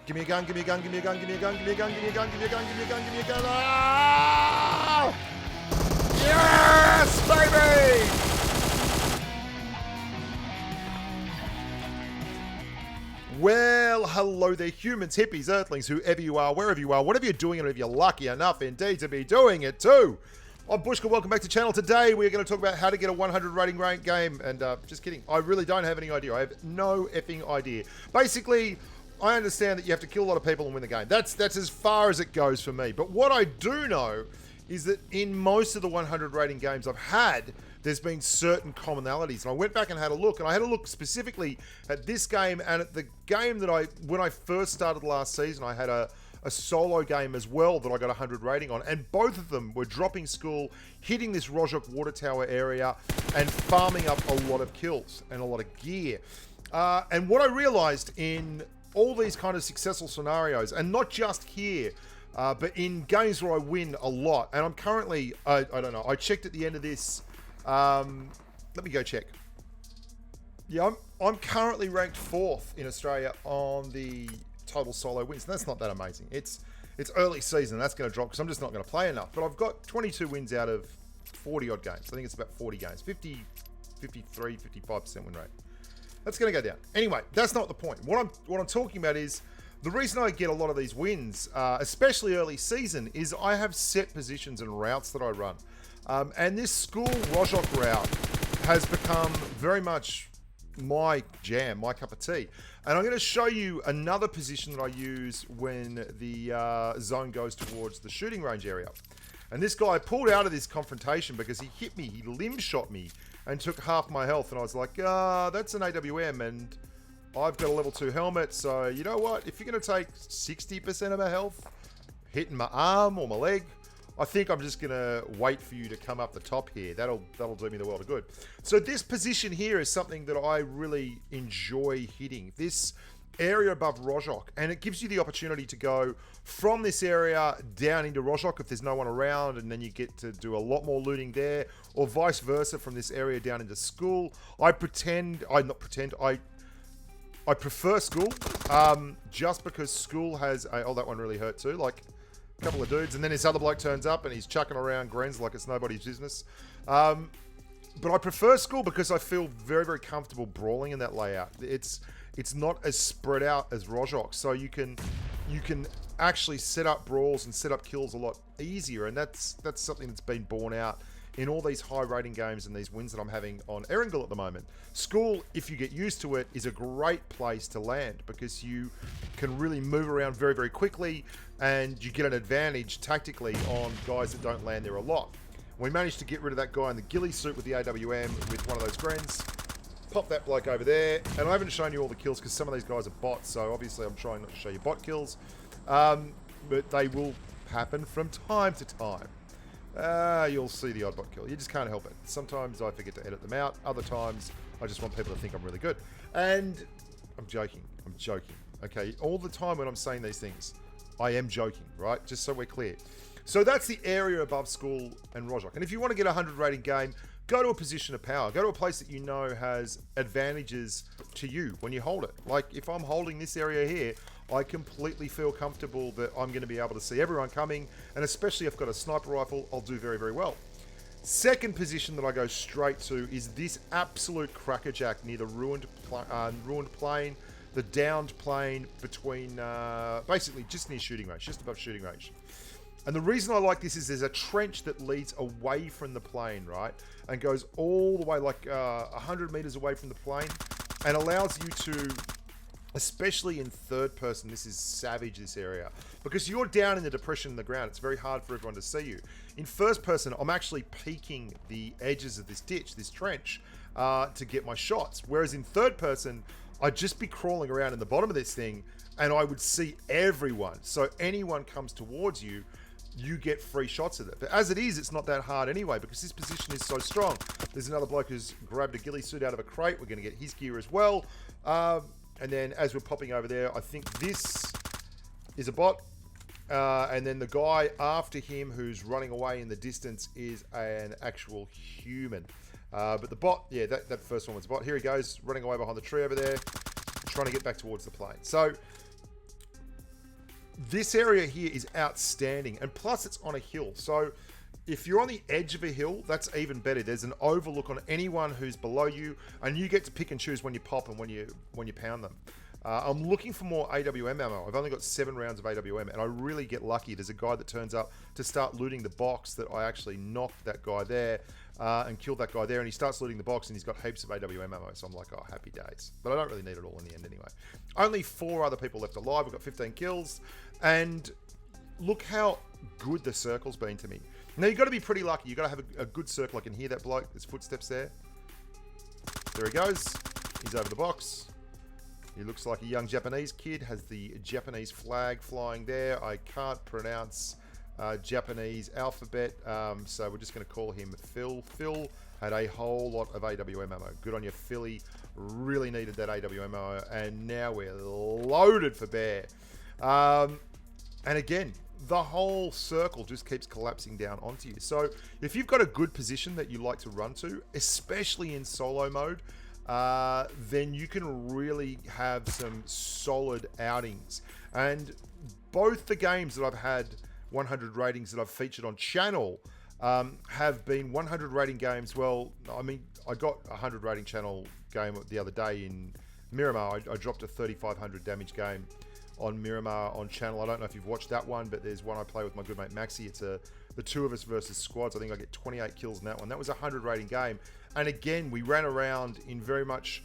Give me a gun, give me a gun, give me a gun, give me a gun, give me a gun, give me a gun, give me a gun, give me a gun, give me a gun. Ah! Yes, baby! Well, hello there, humans, hippies, earthlings, whoever you are, wherever you are, whatever you're doing, and if you're lucky enough indeed to be doing it too. I'm Bushka, welcome back to the channel. Today we're going to talk about how to get a 100 rating rank game, and just kidding, I really don't have any idea. I have no effing idea. Basically, I understand that you have to kill a lot of people and win the game. That's as far as it goes for me. But what I do know is that in most of the 100 rating games I've had, there's been certain commonalities. And I went back and had a look, and I had a look specifically at this game and at the game that when I first started last season, I had a solo game as well that I got 100 rating on, and both of them were dropping school, hitting this Rojok water tower area, and farming up a lot of kills and a lot of gear. And what I realized in all these kind of successful scenarios, and not just here, but in games where I win a lot, and I'm currently, I don't know, I checked at the end of this, let me go check. Yeah, I'm currently ranked 4th in Australia on the total solo wins, and that's not that amazing. It's early season, that's going to drop because I'm just not going to play enough, but I've got 22 wins out of 40 odd games. I think it's about 40 games, 50, 53, 55% win rate. That's going to go down. Anyway, that's not the point. What I'm talking about is the reason I get a lot of these wins, especially early season, is I have set positions and routes that I run. And this school Rojok route has become very much my jam, my cup of tea. And I'm going to show you another position that I use when the zone goes towards the shooting range area. And this guy pulled out of this confrontation because he hit me, he limb shot me, and took half my health, and I was like, that's an AWM, and I've got a level 2 helmet, so you know what? If you're going to take 60% of my health, hitting my arm or my leg, I think I'm just going to wait for you to come up the top here. That'll do me the world of good. So this position here is something that I really enjoy hitting. This area above Rojok, and it gives you the opportunity to go from this area down into Rojok if there's no one around, and then you get to do a lot more looting there, or vice versa from this area down into school. I prefer school, just because school has oh, that one really hurt too, like a couple of dudes, and then this other bloke turns up and he's chucking around greens like it's nobody's business. But I prefer school because I feel very, very comfortable brawling in that layout. It's not as spread out as Rojok, so you can actually set up brawls and set up kills a lot easier, and that's something that's been borne out in all these high rating games and these wins that I'm having on Erangel at the moment. School, if you get used to it, is a great place to land because you can really move around very, very quickly, and you get an advantage tactically on guys that don't land there a lot. We managed to get rid of that guy in the ghillie suit with the AWM with one of those grens. Pop that bloke over there, and I haven't shown you all the kills because some of these guys are bots, so obviously I'm trying not to show you bot kills, but they will happen from time to time. You'll see the odd bot kill. You just can't help it. Sometimes I forget to edit them out. Other times I just want people to think I'm really good. And I'm joking. Okay, all the time when I'm saying these things, I am joking, right? Just so we're clear. So that's the area above school and Rojok. And if you want to get a 100 rating game, go to a position of power. Go to a place that you know has advantages to you when you hold it. Like if I'm holding this area here, I completely feel comfortable that I'm going to be able to see everyone coming, and especially if I've got a sniper rifle, I'll do very, very well. Second position that I go straight to is this absolute crackerjack near the ruined plane, the downed plane between, basically just near shooting range, just above shooting range. And the reason I like this is there's a trench that leads away from the plane, right? And goes all the way like 100 meters away from the plane, and allows you to, especially in third person, this is savage, this area, because you're down in the depression in the ground. It's very hard for everyone to see you. In first person, I'm actually peeking the edges of this ditch, this trench, to get my shots. Whereas in third person, I'd just be crawling around in the bottom of this thing, and I would see everyone. So anyone comes towards you, you get free shots of it. But as it is, it's not that hard anyway, because this position is so strong. There's another bloke who's grabbed a ghillie suit out of a crate. We're going to get his gear as well. And then as we're popping over there, I think this is a bot. And then the guy after him who's running away in the distance is an actual human. But the bot, yeah, that first one was a bot. Here he goes, running away behind the tree over there, trying to get back towards the plane. So this area here is outstanding, and plus it's on a hill. So if you're on the edge of a hill, that's even better. There's an overlook on anyone who's below you, and you get to pick and choose when you pop and when you pound them. I'm looking for more AWM ammo. I've only got 7 rounds of AWM, and I really get lucky. There's a guy that turns up to start looting the box that I actually knocked that guy there and killed that guy there, and he starts looting the box, and he's got heaps of AWM ammo, so I'm like, oh, happy days. But I don't really need it all in the end anyway. Only 4 other people left alive. We've got 15 kills, and look how good the circle's been to me. Now, you've got to be pretty lucky. You've got to have a good circle. I can hear that bloke. There's footsteps there. There he goes. He's over the box. He looks like a young Japanese kid, has the Japanese flag flying there. I can't pronounce Japanese alphabet, so we're just going to call him Phil. Phil had a whole lot of AWM ammo. Good on you, Philly. Really needed that AWM ammo, and now we're loaded for bear. And again, the whole circle just keeps collapsing down onto you. So if you've got a good position that you like to run to, especially in solo mode, then you can really have some solid outings. And both the games that I've had 100 ratings that I've featured on channel have been 100 rating games. Well, I mean, I got a 100 rating channel game the other day in Miramar. I dropped a 3,500 damage game on Miramar on channel. I don't know if you've watched that one, but there's one I play with my good mate Maxi. It's the 2 of us versus squads. I think I get 28 kills in that one. That was a 100 rating game. And again, we ran around in very much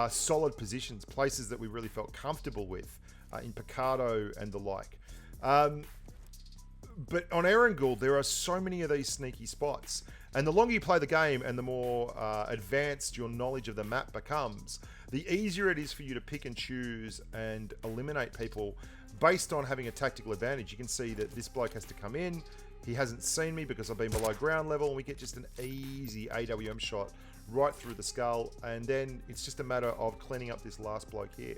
solid positions, places that we really felt comfortable with, in Picado and the like. But on Erangel, there are so many of these sneaky spots. And the longer you play the game and the more advanced your knowledge of the map becomes, the easier it is for you to pick and choose and eliminate people based on having a tactical advantage. You can see that this bloke has to come in. He hasn't seen me because I've been below ground level, and we get just an easy AWM shot right through the skull. And then it's just a matter of cleaning up this last bloke here.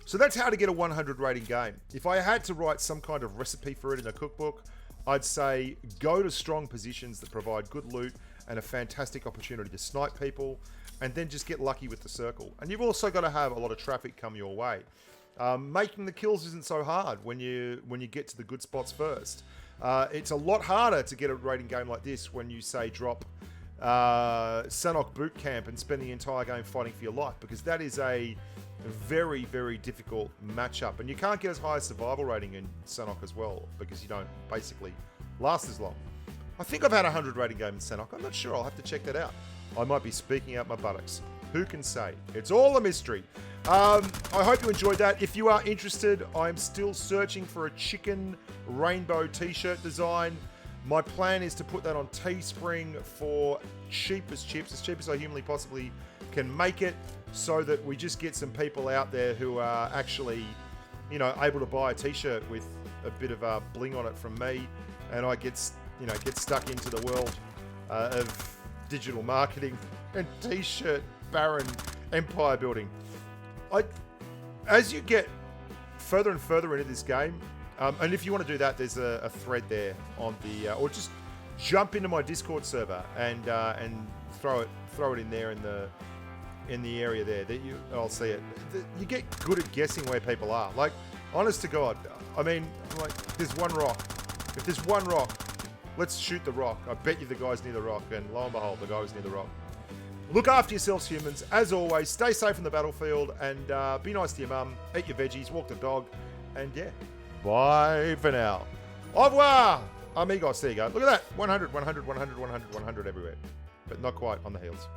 So that's how to get a 100 rating game. If I had to write some kind of recipe for it in a cookbook, I'd say go to strong positions that provide good loot and a fantastic opportunity to snipe people, and then just get lucky with the circle. And you've also got to have a lot of traffic come your way. Making the kills isn't so hard when you get to the good spots first. It's a lot harder to get a rating game like this when you, say, drop Sanhok Boot Camp and spend the entire game fighting for your life, because that is a very, very difficult matchup. And you can't get as high a survival rating in Sanhok as well, because you don't basically last as long. I think I've had a 100 rating game in Sanhok. I'm not sure. I'll have to check that out. I might be speaking out my buttocks. Who can say? It's all a mystery. I hope you enjoyed that. If you are interested, I'm still searching for a chicken rainbow t-shirt design. My plan is to put that on Teespring for cheap as I humanly possibly can make it, so that we just get some people out there who are actually, you know, able to buy a t-shirt with a bit of bling on it from me, and I get stuck into the world of digital marketing and t-shirt baron empire building. As you get further and further into this game, and if you want to do that, there's a thread there on the, or just jump into my Discord server and throw it in there in the area there that I'll see it. You get good at guessing where people are. Like, honest to God, I mean, like, there's one rock. If there's one rock, let's shoot the rock. I bet you the guy's near the rock, and lo and behold, the guy was near the rock. Look after yourselves, humans. As always, stay safe in the battlefield, and be nice to your mum. Eat your veggies, walk the dog, and yeah, bye for now. Au revoir, amigos. There you go. Look at that. 100, 100, 100, 100, 100 everywhere. But not quite on the heels.